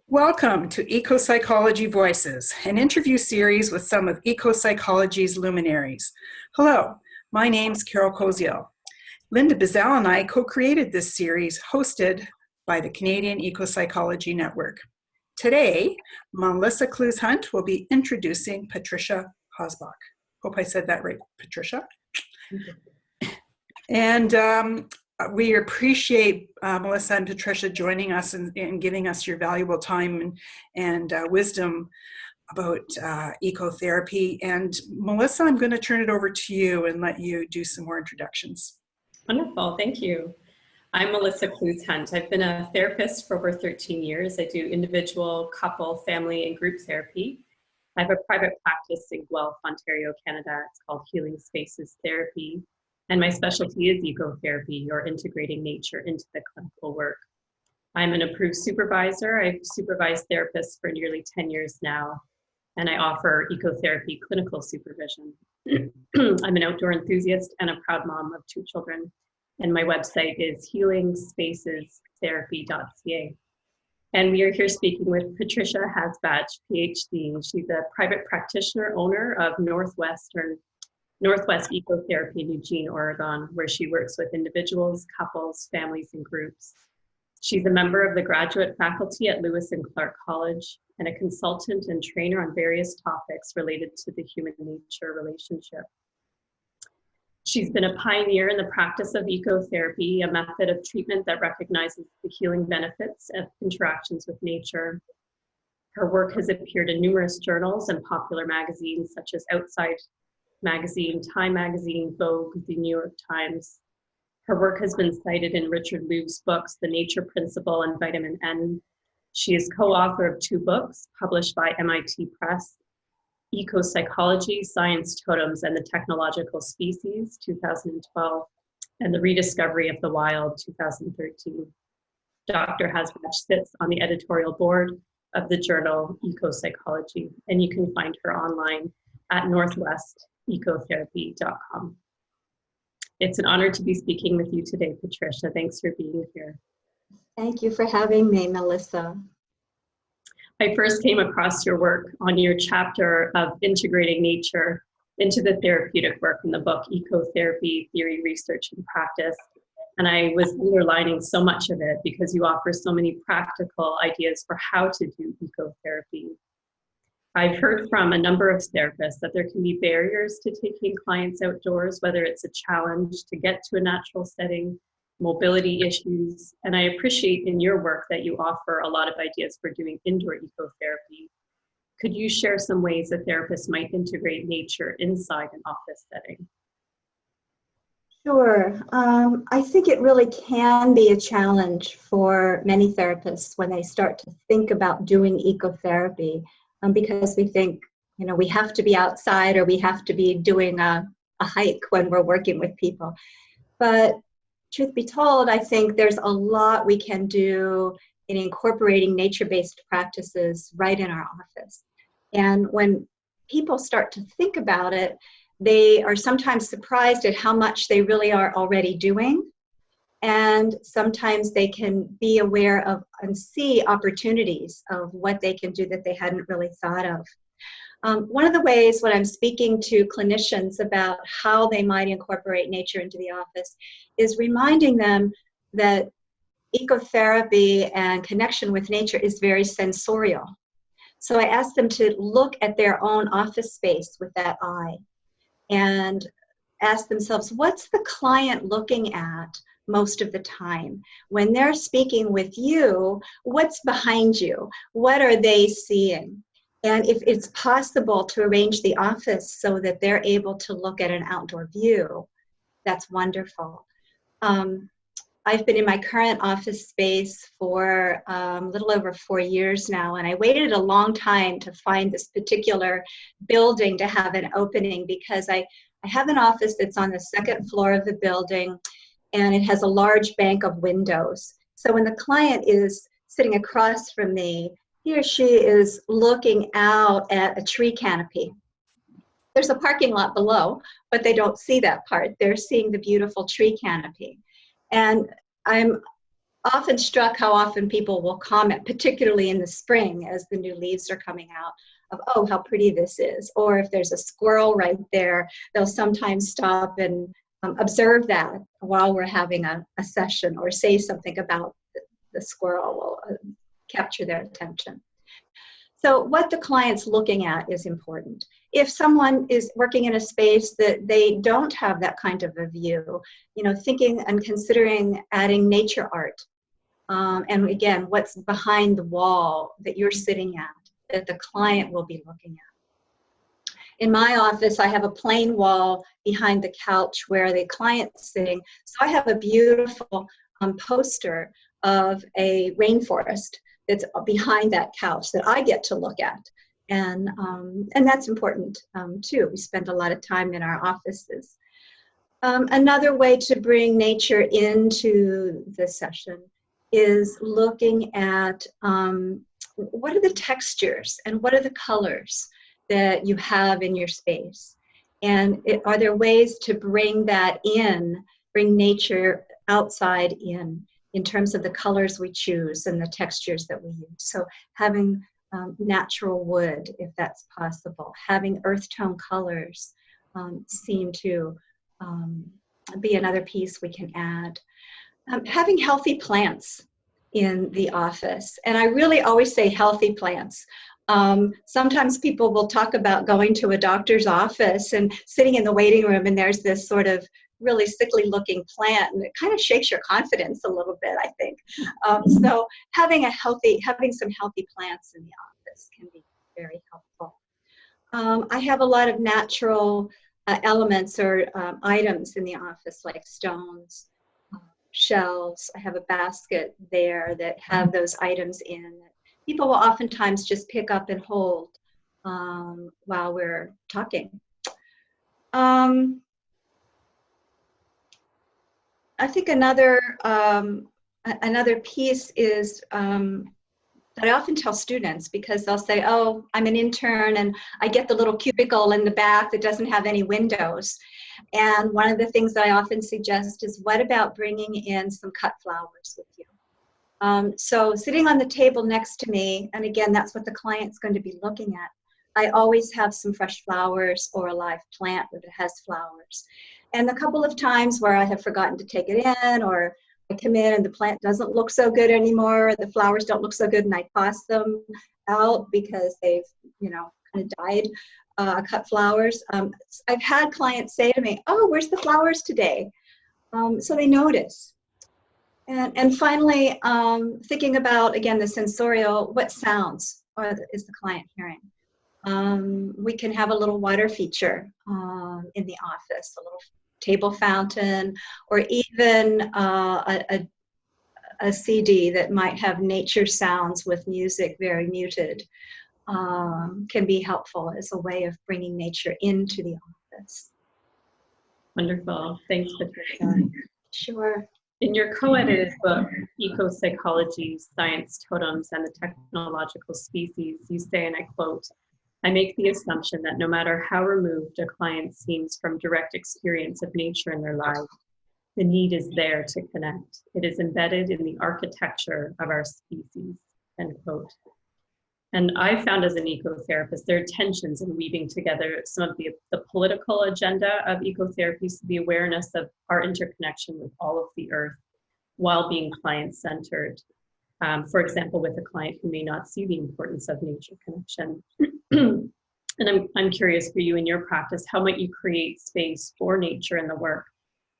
Welcome to Ecopsychology Voices, an interview series with some of ecopsychology's luminaries. Hello, my name's Carol Koziel. Linda Bizell and I co-created this series hosted by the Canadian Ecopsychology Network. Today, Melissa Clues-Hunt will be introducing Patricia Hasbach. Hope I said that right, Patricia. And we appreciate Melissa and Patricia joining us and giving us your valuable time and wisdom about ecotherapy. And Melissa, I'm going to turn it over to you and let you do some more introductions. Wonderful, thank you. I'm Melissa Clues-Hunt. I've been a therapist for over 13 years. I do individual, couple, family, and group therapy. I have a private practice in Guelph, Ontario, Canada. It's called Healing Spaces Therapy. And my specialty is ecotherapy, or integrating nature into the clinical work. I'm an approved supervisor. I've supervised therapists for nearly 10 years now, and I offer ecotherapy clinical supervision. I'm an outdoor enthusiast and a proud mom of 2 children, and my website is healingspacestherapy.ca. And we are here speaking with Patricia Hasbach, PhD. She's a private practitioner, owner of Northwest Ecotherapy in Eugene, Oregon, where she works with individuals, couples, families, and groups. She's a member of the graduate faculty at Lewis and Clark College and a consultant and trainer on various topics related to the human-nature relationship. She's been a pioneer in the practice of ecotherapy, a method of treatment that recognizes the healing benefits of interactions with nature. Her work has appeared in numerous journals and popular magazines such as Outside Magazine, Time Magazine, Vogue, the New York Times. Her work has been cited in Richard Louv's books, The Nature Principle and Vitamin N. She is co-author of 2 books published by MIT Press, Ecopsychology, Science Totems and the Technological Species, 2012, and The Rediscovery of the Wild, 2013. Dr. Hasbach sits on the editorial board of the journal Ecopsychology, and you can find her online at northwestecotherapy.com. It's an honor to be speaking with you today, Patricia. Thanks for being here. Thank you for having me, Melissa. I first came across your work on your chapter of integrating nature into the therapeutic work in the book, Ecotherapy, Theory, Research, and Practice. And I was underlining so much of it because you offer so many practical ideas for how to do ecotherapy. I've heard from a number of therapists that there can be barriers to taking clients outdoors, whether it's a challenge to get to a natural setting, mobility issues, and I appreciate in your work that you offer a lot of ideas for doing indoor ecotherapy. Could you share some ways a therapist might integrate nature inside an office setting? Sure. I think it really can be a challenge for many therapists when they start to think about doing ecotherapy. Because we think, we have to be outside or we have to be doing a hike when we're working with people. But truth be told, I think there's a lot we can do in incorporating nature-based practices right in our office. And when people start to think about it, they are sometimes surprised at how much they really are already doing. And sometimes they can be aware of and see opportunities of what they can do that they hadn't really thought of. One of the ways when I'm speaking to clinicians about how they might incorporate nature into the office is reminding them that ecotherapy and connection with nature is very sensorial. So I ask them to look at their own office space with that eye and ask themselves, what's the client looking at most of the time? When they're speaking with you, what's behind you? What are they seeing? And if it's possible to arrange the office so that they're able to look at an outdoor view, that's wonderful. I've been in my current office space for a little over 4 years now, and I waited a long time to find this particular building to have an opening because I have an office that's on the 2nd floor of the building, and it has a large bank of windows. So when the client is sitting across from me, he or she is looking out at a tree canopy. There's a parking lot below, but they don't see that part. They're seeing the beautiful tree canopy. And I'm often struck how often people will comment, particularly in the spring as the new leaves are coming out, of, oh, how pretty this is. Or if there's a squirrel right there, they'll sometimes stop and observe that while we're having a session, or say something about the squirrel will capture their attention. So what the client's looking at is important. If someone is working in a space that they don't have that kind of a view, thinking and considering adding nature art. And again, what's behind the wall that you're sitting at, that the client will be looking at. In my office, I have a plain wall behind the couch where the client's sitting. So I have a beautiful poster of a rainforest that's behind that couch that I get to look at. And that's important too. We spend a lot of time in our offices. Another way to bring nature into the session is looking at what are the textures and what are the colors that you have in your space. And are there ways to bring that in, bring nature outside in terms of the colors we choose and the textures that we use. So having natural wood, if that's possible, having earth tone colors seem to be another piece we can add. Having healthy plants in the office, and I really always say healthy plants. Sometimes people will talk about going to a doctor's office and sitting in the waiting room, and there's this sort of really sickly looking plant, and it kind of shakes your confidence a little bit, I think. So having some healthy plants in the office can be very helpful. I have a lot of natural elements or items in the office, like stones, shelves. I have a basket there that have those items in that people will oftentimes just pick up and hold while we're talking. I think another piece is that I often tell students, because they'll say, oh, I'm an intern and I get the little cubicle in the back that doesn't have any windows. And one of the things that I often suggest is, what about bringing in some cut flowers with you? So sitting on the table next to me, and again, that's what the client's going to be looking at, I always have some fresh flowers or a live plant that has flowers. And a couple of times where I have forgotten to take it in, or I come in and the plant doesn't look so good anymore, the flowers don't look so good, and I toss them out because they've, kind of died, cut flowers. I've had clients say to me, oh, where's the flowers today? So they notice. And finally, thinking about, again, the sensorial, what sounds is the client hearing? We can have a little water feature in the office, a little table fountain, or even a CD that might have nature sounds with music very muted, can be helpful as a way of bringing nature into the office. Wonderful. Thanks, Patricia. Sure. In your co-edited book, Ecopsychology, Science Totems, and the Technological Species, you say, and I quote, I make the assumption that no matter how removed a client seems from direct experience of nature in their lives, the need is there to connect. It is embedded in the architecture of our species, end quote. And I found, as an ecotherapist, there are tensions in weaving together some of the political agenda of ecotherapy, so the awareness of our interconnection with all of the earth while being client-centered. For example, with a client who may not see the importance of nature connection. And I'm curious for you, in your practice, how might you create space for nature in the work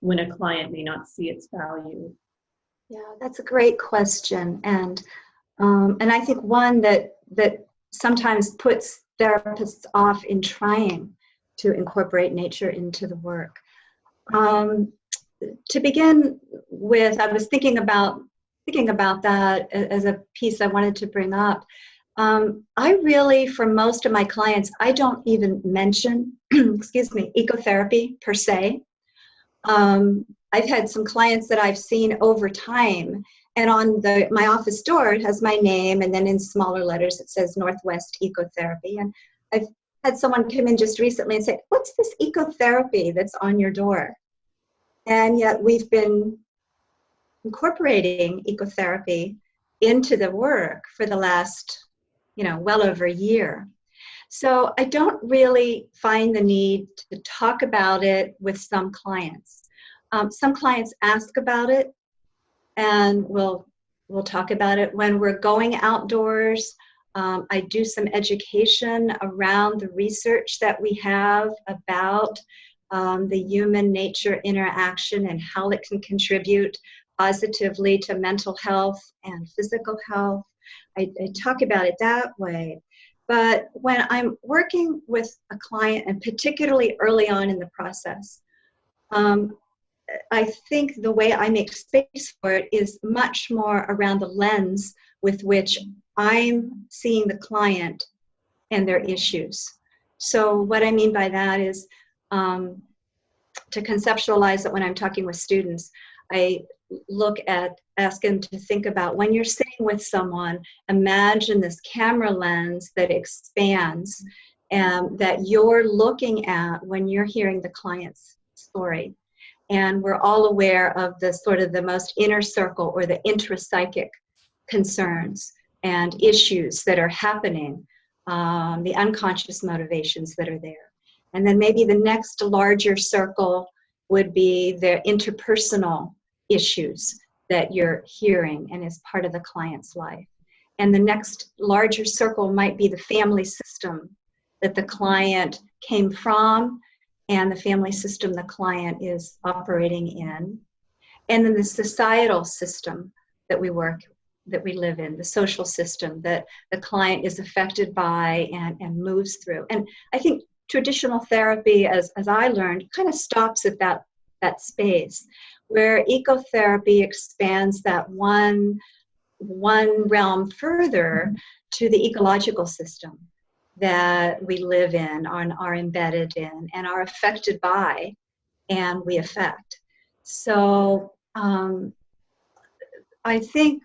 when a client may not see its value? Yeah, that's a great question. And I think one that sometimes puts therapists off in trying to incorporate nature into the work. To begin with, I was thinking about that as a piece I wanted to bring up. I really, for most of my clients, I don't even mention, excuse me, ecotherapy per se. I've had some clients that I've seen over time, and on my office door, it has my name, and then in smaller letters, it says Northwest Ecotherapy. And I've had someone come in just recently and say, what's this ecotherapy that's on your door? And yet we've been incorporating ecotherapy into the work for the last, well over a year. So I don't really find the need to talk about it with some clients. Some clients ask about it, and we'll talk about it when we're going outdoors. I do some education around the research that we have about the human-nature interaction and how it can contribute positively to mental health and physical health. I talk about it that way. But when I'm working with a client, and particularly early on in the process, I think the way I make space for it is much more around the lens with which I'm seeing the client and their issues. So what I mean by that is to conceptualize it when I'm talking with students, I ask them to think about when you're sitting with someone, imagine this camera lens that expands and that you're looking at when you're hearing the client's story. And we're all aware of the sort of the most inner circle or the intrapsychic concerns and issues that are happening, the unconscious motivations that are there. And then maybe the next larger circle would be the interpersonal issues that you're hearing and is part of the client's life. And the next larger circle might be the family system that the client came from and the family system the client is operating in. And then the societal system that we live in, the social system that the client is affected by and moves through. And I think traditional therapy, as I learned, kind of stops at that space, where ecotherapy expands that one realm further to the ecological system that we live in, are embedded in, and are affected by, and we affect. So I think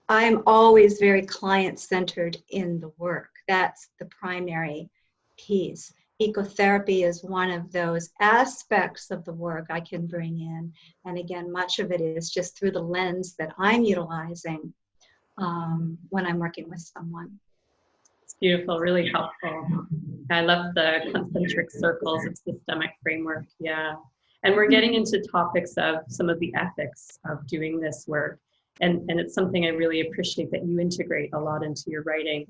I'm always very client-centered in the work. That's the primary piece. Ecotherapy is one of those aspects of the work I can bring in. And again, much of it is just through the lens that I'm utilizing when I'm working with someone. It's beautiful, really helpful. I love the concentric circles of systemic framework, yeah. And we're getting into topics of some of the ethics of doing this work. And it's something I really appreciate that you integrate a lot into your writing.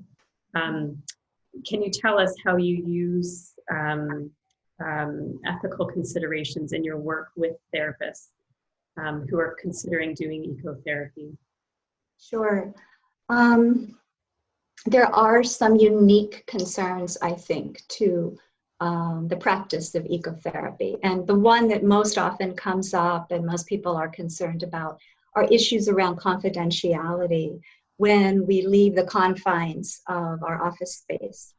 Can you tell us how you use ethical considerations in your work with therapists who are considering doing ecotherapy? Sure. There are some unique concerns, I think, to the practice of ecotherapy. And the one that most often comes up and most people are concerned about are issues around confidentiality when we leave the confines of our office space.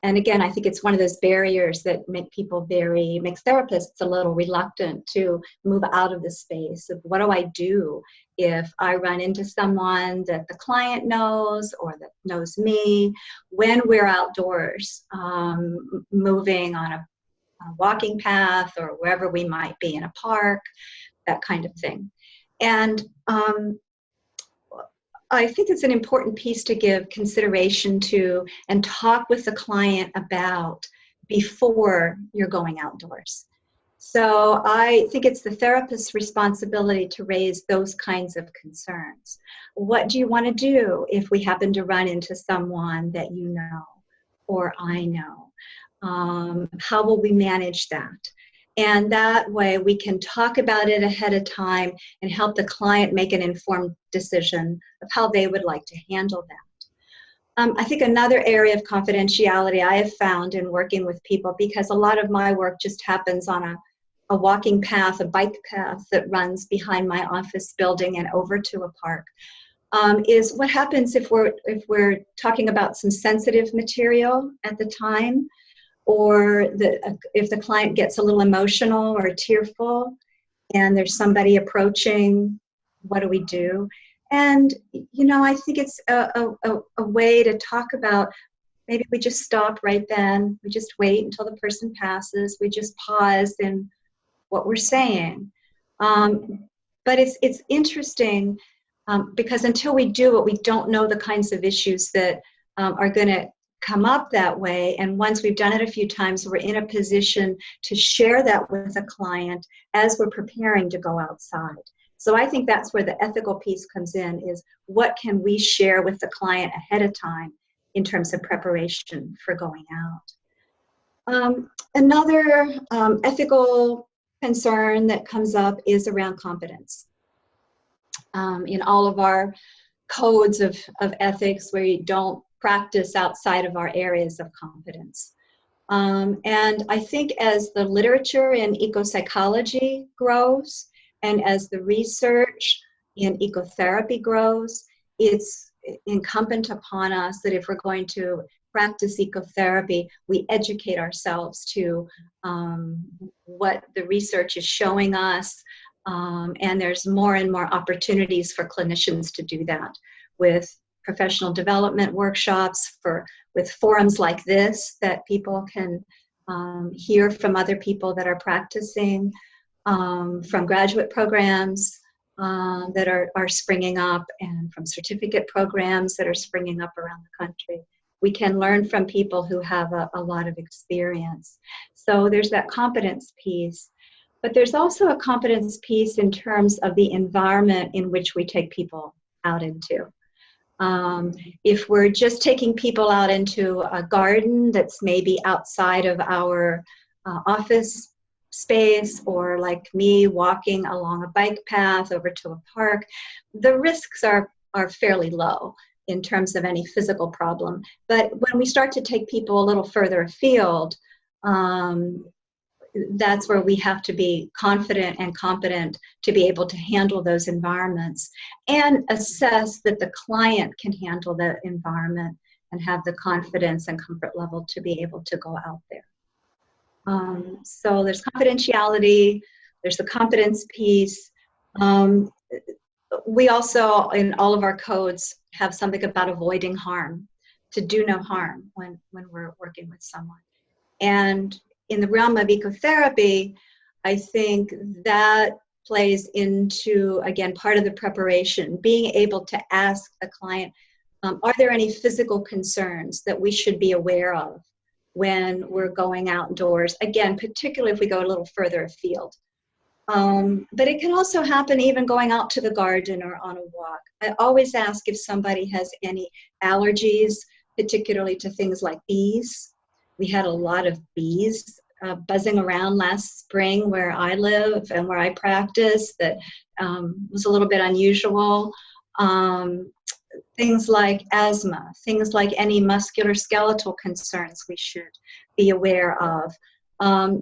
And again, I think it's one of those barriers that makes therapists a little reluctant to move out of the space of what do I do if I run into someone that the client knows or that knows me when we're outdoors, moving on a walking path or wherever we might be in a park, that kind of thing. And I think it's an important piece to give consideration to and talk with the client about before you're going outdoors. So I think it's the therapist's responsibility to raise those kinds of concerns. What do you want to do if we happen to run into someone that you know or I know? How will we manage that? And that way we can talk about it ahead of time and help the client make an informed decision of how they would like to handle that. I think another area of confidentiality I have found in working with people, because a lot of my work just happens on a walking path, a bike path that runs behind my office building and over to a park, is what happens if we're talking about some sensitive material at the time, or if the client gets a little emotional or tearful and there's somebody approaching, what do we do? And, I think it's a way to talk about, maybe we just stop right then, we just wait until the person passes, we just pause in what we're saying. But it's interesting because until we do it, we don't know the kinds of issues that are going to come up that way. And once we've done it a few times, we're in a position to share that with a client as we're preparing to go outside. So I think that's where the ethical piece comes in, is what can we share with the client ahead of time in terms of preparation for going out. Another ethical concern that comes up is around competence. In all of our codes of ethics, we don't practice outside of our areas of competence. And I think as the literature in ecopsychology grows, and as the research in ecotherapy grows, it's incumbent upon us that if we're going to practice ecotherapy, we educate ourselves to what the research is showing us. And there's more and more opportunities for clinicians to do that with professional development workshops, with forums like this that people can hear from other people that are practicing, from graduate programs that are springing up, and from certificate programs that are springing up around the country. We can learn from people who have a lot of experience. So there's that competence piece. But there's also a competence piece in terms of the environment in which we take people out into. If we're just taking people out into a garden that's maybe outside of our office space, or like me walking along a bike path over to a park, the risks are fairly low in terms of any physical problem. But when we start to take people a little further afield, that's where we have to be confident and competent to be able to handle those environments and assess that the client can handle the environment and have the confidence and comfort level to be able to go out there. So there's confidentiality, there's the competence piece. We also, in all of our codes, have something about avoiding harm, to do no harm when we're working with someone. And in the realm of ecotherapy, I think that plays into, again, part of the preparation, being able to ask the client, are there any physical concerns that we should be aware of when we're going outdoors? Again, particularly if we go a little further afield. But it can also happen even going out to the garden or on a walk. I always ask if somebody has any allergies, particularly to things like bees. We had a lot of bees buzzing around last spring where I live and where I practice that was a little bit unusual. Things like asthma, things like any musculoskeletal concerns we should be aware of.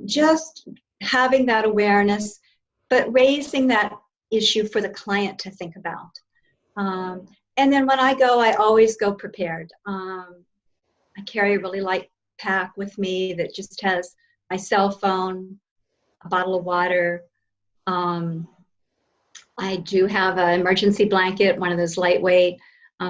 Just having that awareness, but raising that issue for the client to think about. And then when I go, I always go prepared. I carry a really light pack with me that just has my cell phone, a bottle of water. I do have an emergency blanket, one of those lightweight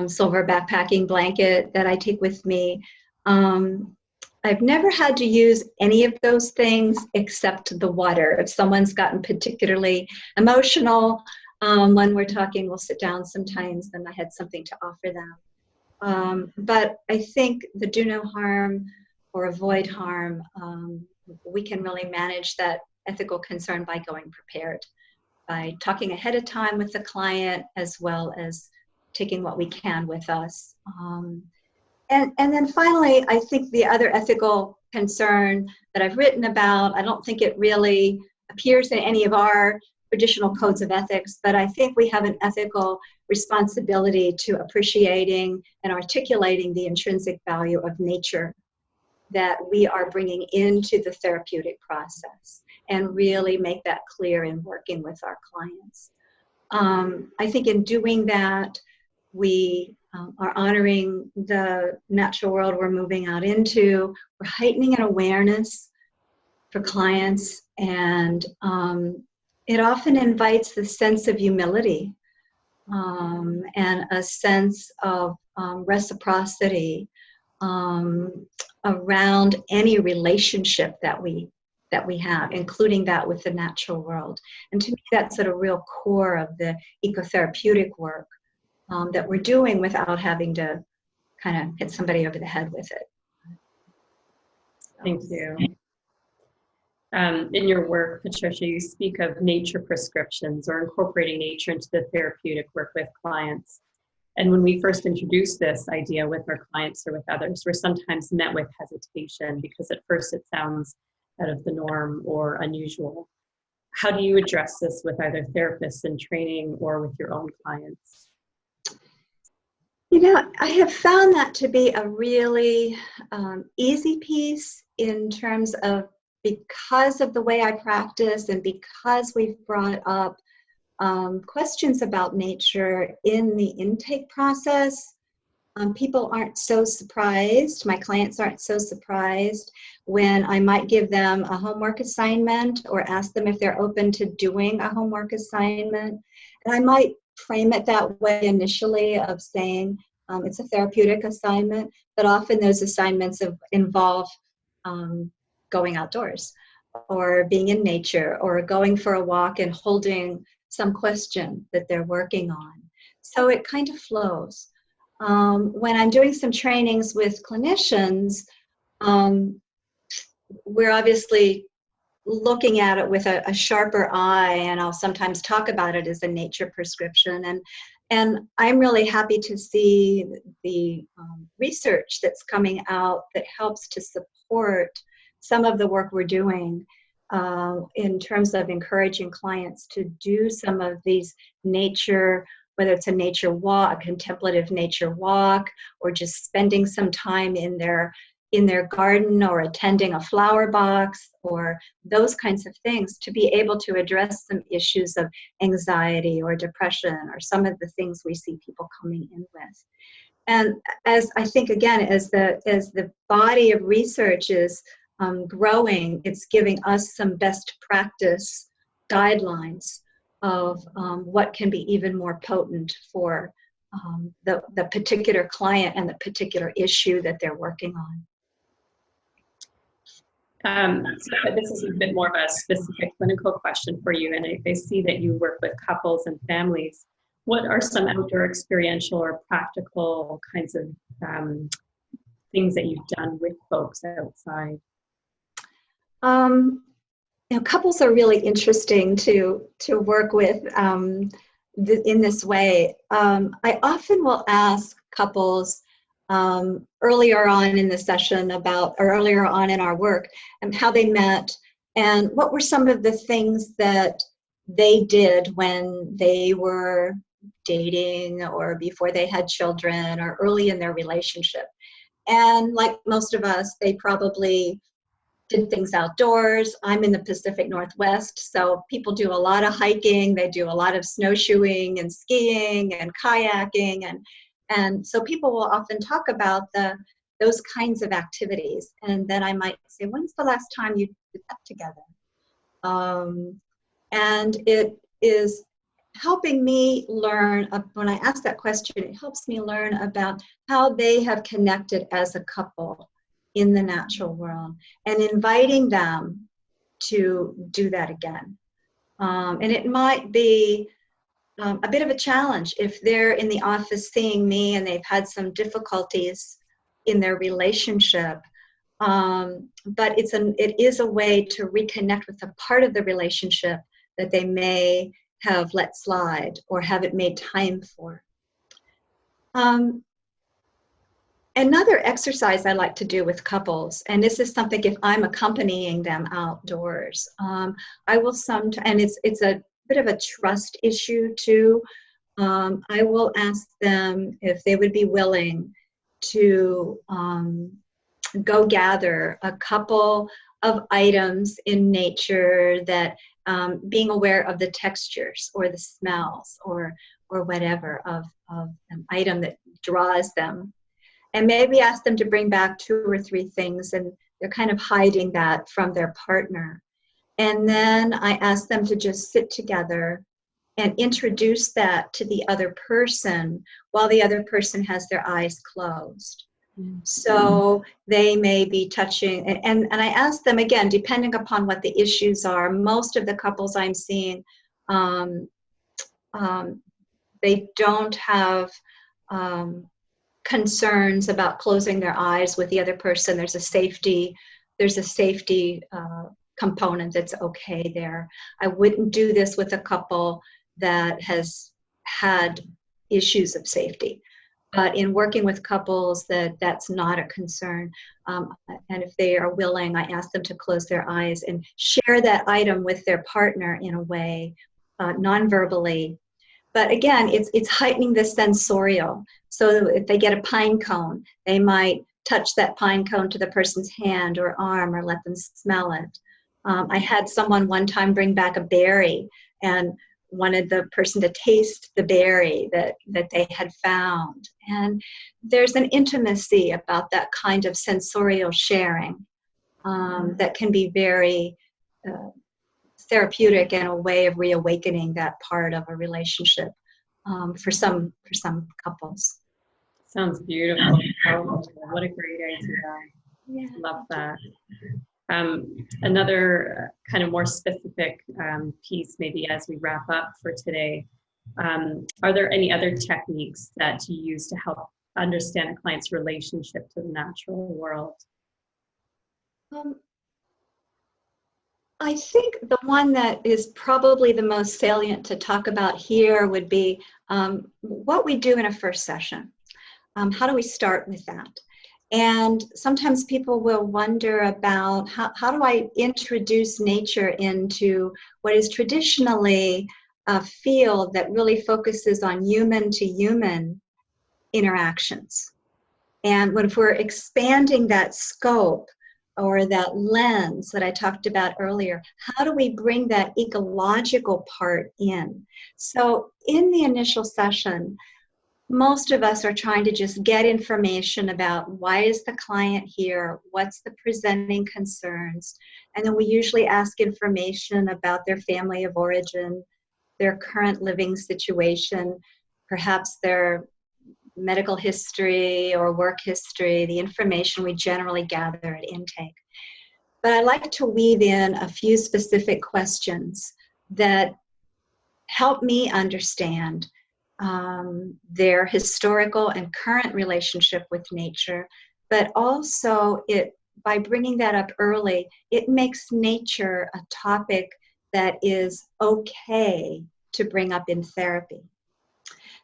silver backpacking blanket that I take with me. I've never had to use any of those things except the water. If someone's gotten particularly emotional when we're talking, we'll sit down sometimes, and I had something to offer them. But I think the do no harm or avoid harm, we can really manage that ethical concern by going prepared, by talking ahead of time with the client, as well as taking what we can with us. And then finally, I think the other ethical concern that I've written about, I don't think it really appears in any of our traditional codes of ethics, but I think we have an ethical responsibility to appreciating and articulating the intrinsic value of nature that we are bringing into the therapeutic process, and really make that clear in working with our clients. I think in doing that, we are honoring the natural world we're moving out into. We're heightening an awareness for clients, and it often invites the sense of humility and a sense of reciprocity around any relationship that we that we have, including that with the natural world. And to me, that's at a real core of the ecotherapeutic work that we're doing without having to kind of hit somebody over the head with it. Thank you. In your work, Patricia, you speak of nature prescriptions or incorporating nature into the therapeutic work with clients. And when we first introduce this idea with our clients or with others, we're sometimes met with hesitation because at first it sounds out of the norm or unusual. How do you address this with either therapists in training or with your own clients? You know, I have found that to be a really easy piece in terms of, because of the way I practice and because we've brought up questions about nature in the intake process, people aren't so surprised, my clients aren't so surprised when I might give them a homework assignment or ask them if they're open to doing a homework assignment. And I might frame it that way initially of saying it's a therapeutic assignment, but often those assignments involve going outdoors or being in nature or going for a walk and holding some question that they're working on. So it kind of flows. When I'm doing some trainings with clinicians, we're obviously looking at it with a sharper eye, and I'll sometimes talk about it as a nature prescription. And I'm really happy to see the research that's coming out that helps to support some of the work we're doing in terms of encouraging clients to do some of these nature, whether it's a nature walk, a contemplative nature walk, or just spending some time in their garden or attending a flower box or those kinds of things, to be able to address some issues of anxiety or depression or some of the things we see people coming in with. And as I think, again, as the body of research is growing, it's giving us some best practice guidelines of what can be even more potent for the particular client and the particular issue that they're working on. So this is a bit more of a specific clinical question for you, and I see that you work with couples and families. What are some outdoor experiential or practical kinds of things that you've done with folks outside? Couples are really interesting to work with in this way. I often will ask couples earlier on in the session or earlier on in our work, how they met and what were some of the things that they did when they were dating or before they had children or early in their relationship. And like most of us, they probably did things outdoors. I'm in the Pacific Northwest, so people do a lot of hiking, they do a lot of snowshoeing and skiing and kayaking, and so people will often talk about those kinds of activities. And then I might say, when's the last time you did that together? And it is helping me learn, when I ask that question, it helps me learn about how they have connected as a couple in the natural world and inviting them to do that again. And it might be a bit of a challenge if they're in the office seeing me and they've had some difficulties in their relationship. But it is a way to reconnect with a part of the relationship that they may have let slide or haven't made time for. Another exercise I like to do with couples, and this is something if I'm accompanying them outdoors, I will and it's a bit of a trust issue too. I will ask them if they would be willing to go gather a couple of items in nature that being aware of the textures or the smells or whatever of an item that draws them. And maybe ask them to bring back 2 or 3 things, and they're kind of hiding that from their partner. And then I ask them to just sit together and introduce that to the other person while the other person has their eyes closed. So they may be touching, and I ask them again, depending upon what the issues are. Most of the couples I'm seeing, um, they don't have concerns about closing their eyes with the other person. There's a safety component that's okay there. I wouldn't do this with a couple that has had issues of safety. But in working with couples that's not a concern, and if they are willing, I ask them to close their eyes and share that item with their partner in a way, non-verbally. But again, it's heightening the sensorial. So if they get a pine cone, they might touch that pine cone to the person's hand or arm or let them smell it. I had someone one time bring back a berry and wanted the person to taste the berry that they had found. And there's an intimacy about that kind of sensorial sharing that can be very therapeutic and a way of reawakening that part of a relationship for some couples. Sounds beautiful. What a great idea. Yeah. Love that. Another kind of more specific piece, maybe as we wrap up for today, are there any other techniques that you use to help understand a client's relationship to the natural world? I think the one that is probably the most salient to talk about here would be what we do in a first session. How do we start with that? And sometimes people will wonder about how do I introduce nature into what is traditionally a field that really focuses on human-to-human interactions. And if we're expanding that scope or that lens that I talked about earlier, how do we bring that ecological part in? So in the initial session, most of us are trying to just get information about why is the client here, what's the presenting concerns, and then we usually ask information about their family of origin, their current living situation, perhaps their medical history or work history, the information we generally gather at intake. But I like to weave in a few specific questions that help me understand their historical and current relationship with nature, but also by bringing that up early, it makes nature a topic that is okay to bring up in therapy.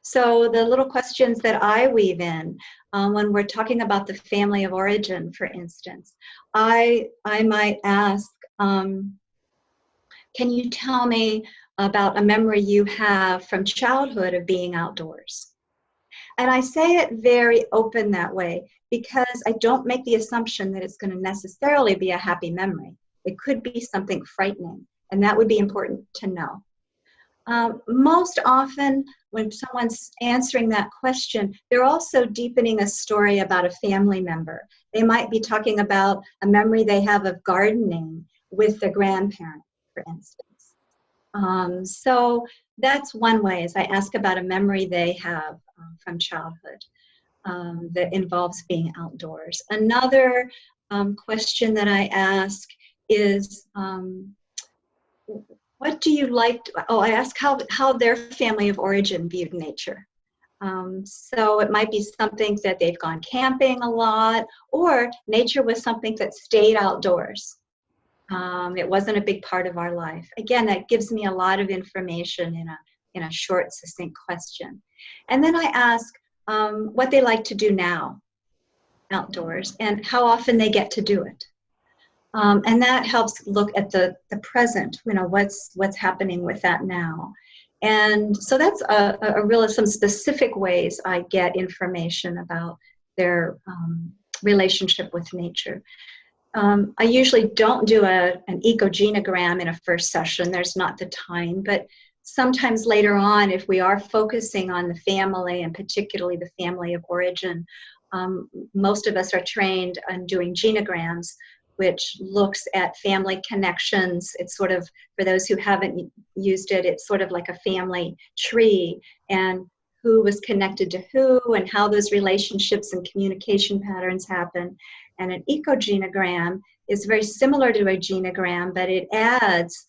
So the little questions that I weave in when we're talking about the family of origin, for instance, I might ask, can you tell me about a memory you have from childhood of being outdoors? And I say it very open that way because I don't make the assumption that it's going to necessarily be a happy memory. It could be something frightening, and that would be important to know. Most often, when someone's answering that question, they're also deepening a story about a family member. They might be talking about a memory they have of gardening with their grandparent, for instance. So that's one way, is I ask about a memory they have from childhood that involves being outdoors. Another question that I ask is, what do you like I ask how their family of origin viewed nature. So it might be something that they've gone camping a lot, or nature was something that stayed outdoors. It wasn't a big part of our life. Again, that gives me a lot of information in a short, succinct question. And then I ask what they like to do now outdoors and how often they get to do it. And that helps look at the present, what's happening with that now. And so that's some specific ways I get information about their relationship with nature. I usually don't do an ecogenogram in a first session. There's not the time, but sometimes later on, if we are focusing on the family and particularly the family of origin, most of us are trained on doing genograms, which looks at family connections. It's sort of, for those who haven't used it, it's sort of like a family tree. And who was connected to who and how those relationships and communication patterns happen. And an ecogenogram is very similar to a genogram, but it adds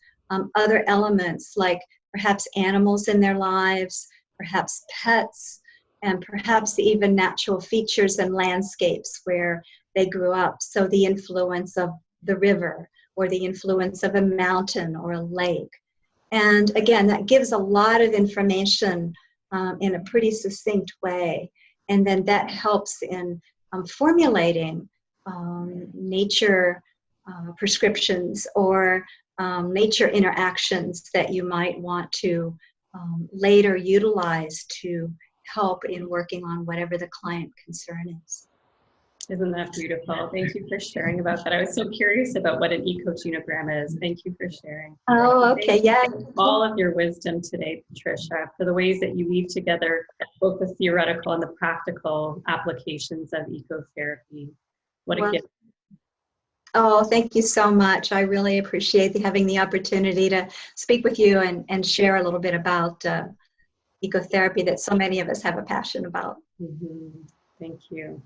other elements like perhaps animals in their lives, perhaps pets, and perhaps even natural features and landscapes where they grew up. So the influence of the river or the influence of a mountain or a lake. And again, that gives a lot of information in a pretty succinct way. And then that helps in formulating nature prescriptions or nature interactions that you might want to later utilize to help in working on whatever the client concern is. Isn't that beautiful? Thank you for sharing about that. I was so curious about what an ecogenogram is. Thank you for sharing. Oh, okay, yeah. All of your wisdom today, Patricia, for the ways that you weave together both the theoretical and the practical applications of ecotherapy. What a gift. Oh, thank you so much. I really appreciate having the opportunity to speak with you and share a little bit about ecotherapy that so many of us have a passion about. Mm-hmm. Thank you.